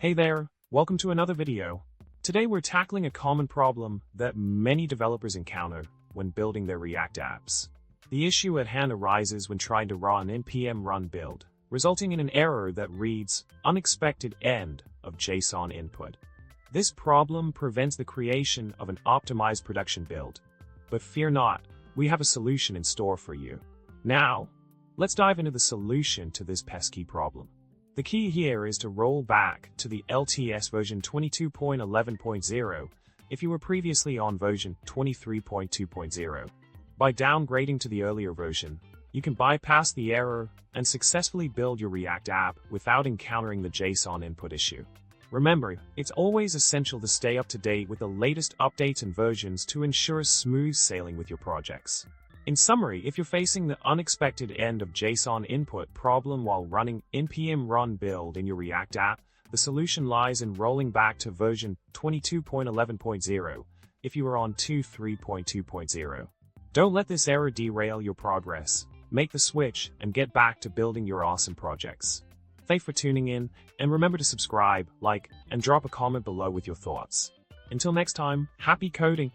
Hey there, welcome to another video. Today we're tackling a common problem that many developers encounter when building their React apps. The issue at hand arises when trying to run npm run build, resulting in an error that reads unexpected end of JSON input. This problem prevents the creation of an optimized production build. But fear not, we have a solution in store for you. Now, let's dive into the solution to this pesky problem. The key here is to roll back to the LTS version 22.11.0 if you were previously on version 23.2.0. By downgrading to the earlier version, you can bypass the error and successfully build your React app without encountering the JSON input issue. Remember, it's always essential to stay up to date with the latest updates and versions to ensure smooth sailing with your projects. In summary, if you're facing the unexpected end of JSON input problem while running npm run build in your React app, the solution lies in rolling back to version 22.11.0 if you are on 23.2.0. Don't let this error derail your progress. Make the switch and get back to building your awesome projects. Thanks for tuning in, and remember to subscribe, like, and drop a comment below with your thoughts. Until next time, happy coding!